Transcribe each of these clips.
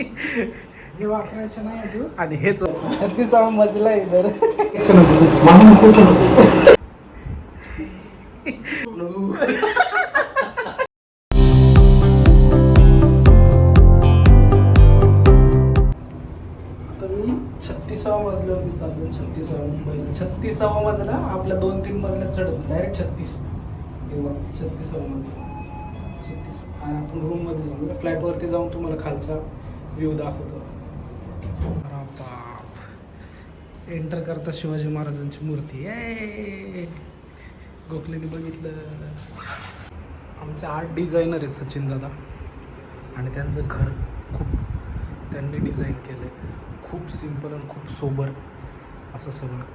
हे वापरायचं नाही तू. आणि हेच 36वा मजला इधर. आता मी 36वा मजल्यावरती चाललो. 36वा मुंबईला 36वा मजला आपल्या 2-3 मजल्यात चढतो डायरेक्ट 36. हे बघ 36वा मजला 36. आणि आपण रूम मध्ये जाऊ. फ्लॅटवरती जाऊन तुम्हाला खालचा व्ह्यू दाखवतो. एंटर करता शिवाजी महाराजांची मूर्ती. गोखलेने बघितलं. आमचे आर्ट डिझायनर आहेत सचिन दादा आणि त्यांचं घर खूप त्यांनी डिझाईन केलं आहे. खूप सिम्पल आणि खूप सोबर असं सगळं.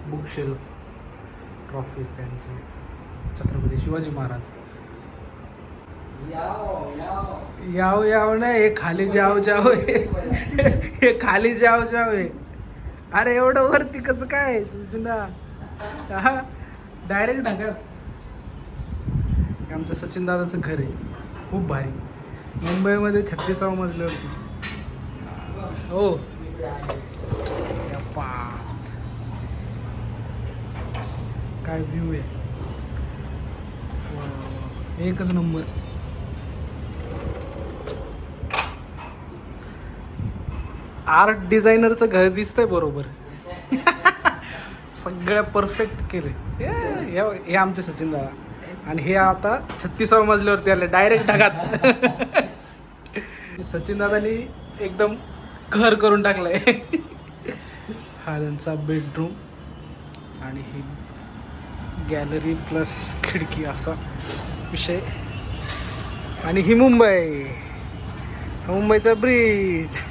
बुकशेल्फ, ट्रॉफीज त्यांचे, छत्रपती शिवाजी महाराज. याव याव नाही, हे खाली जाव जाव आहे. हे खाली जाव जाव आहे. अरे एवढं वरती कसं काय सचिनदा? हा डायरेक्ट ढगात. आमचं सचिन दादाचं घर आहे. खूप भारी. मुंबईमध्ये 36वा मजल्यावरती. हो काय व्ह्यू आहे. एकच नंबर. आर्ट डिझायनरचं घर दिसतंय बरोबर. सगळं परफेक्ट केले. हे आमचे सचिन दादा आणि हे आता 36वा मजल्यावरती आले डायरेक्ट ढगात. सचिन दादानी एकदम घर करून टाकलंय. हा त्यांचा बेडरूम आणि ही गॅलरी प्लस खिडकी असा विषय. आणि ही मुंबई, मुंबईचा ब्रिज.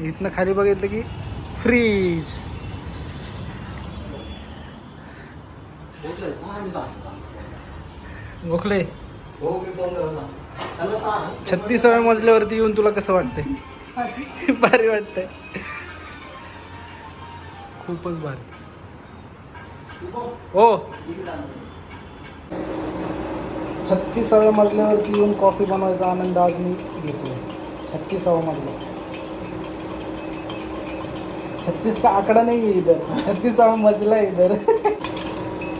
इथनं खाली बघितलं की फ्रीज. गोखले 36व्या मजल्यावरती येऊन तुला कसं वाटतंय? भारी वाटतंय. खूपच भारी. हो 36व्या मजल्यावरती येऊन कॉफी बनवायचा आनंद आज मी घेतोय. 36वा मजला. 36 का आकडा नाही आहे इधर. 36वा मजला आहे इधर.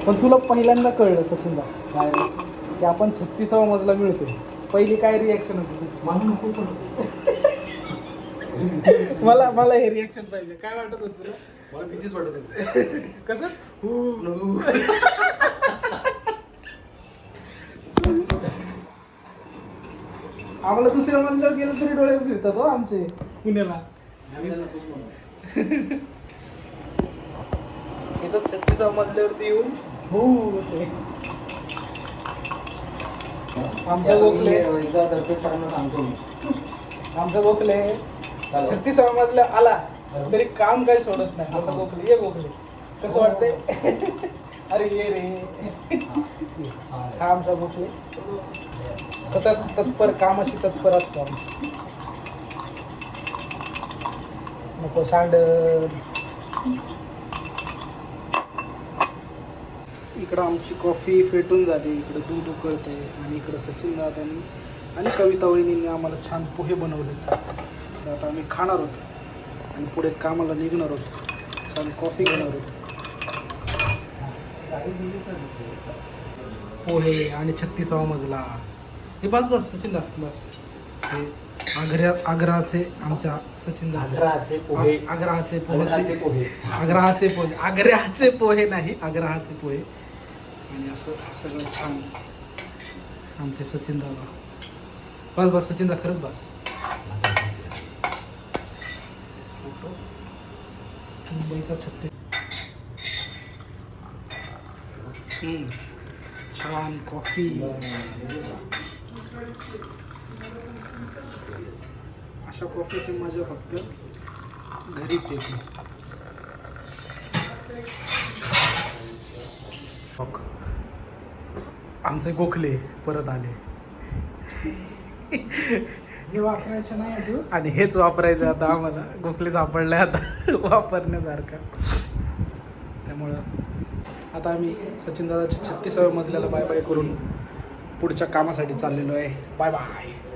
पण तुला पहिल्यांदा कळलं सचिनदा काय की आपण 36वा मजला मिळतोय. पहिली काय रिॲक्शन होती? मला हे रिॲक्शन पाहिजे. काय वाटत होत तुला? मला भीतीच वाटत होती. कसं? आम्हाला दुसऱ्या मजल्यावर गेलं तरी डोळे फिरतात हो आमचे पुण्याला. इथंच 36वा मजल्यावरती येऊन आमच्या गोखले सरांना सांगतो. आमचा गोखले 36वा मजला आला तरी काम काही सोडत नाही. असा गोखले. ये गोखले कसं वाटतंय? अरे ये रे. हा आमचा गोखले सतत तत्पर, कामाशी तत्पर असतो. नको सांड. इकडं आमची कॉफी फेटून झाली. इकडं दूध उकळतंय आणि इकडं सचिन दादांनी आणि कविता वहिनींनी आम्हाला छान पोहे बनवले. तर आता आम्ही खाणार आहोत आणि पुढे कामाला निघणार आहोत. छान कॉफी घेणार आहोत. पोहे आणि 36वा मजला. हे बस बस सचिन दा बस. हे आग्राचे आमच्या सचिन दा. आग्राचे पोहे. आग्राचे आग्राचे पोहे. आग्राचे पोहे. आग्र्याचे पोहे नाही, आग्राचे पोहे. आणि असं सगळं छान आमचे सचिन दादा. बस बस सचिन दा खरंच बस. फोटो मुंबईचा 36. छान कॉफी. अशा कॉफीची मजा फक्त घरीच येते. आमचे गोखले परत आले. हे वापरायचं नाही तू. आणि हेच वापरायचं आता आम्हाला. गोखले सापडले आता वापरण्यासारखा. त्यामुळं आता आम्ही सचिन दादाच्या 36व्या मजल्याला बाय बाय करून पुढच्या कामासाठी चाललेलो आहे. Bye bye.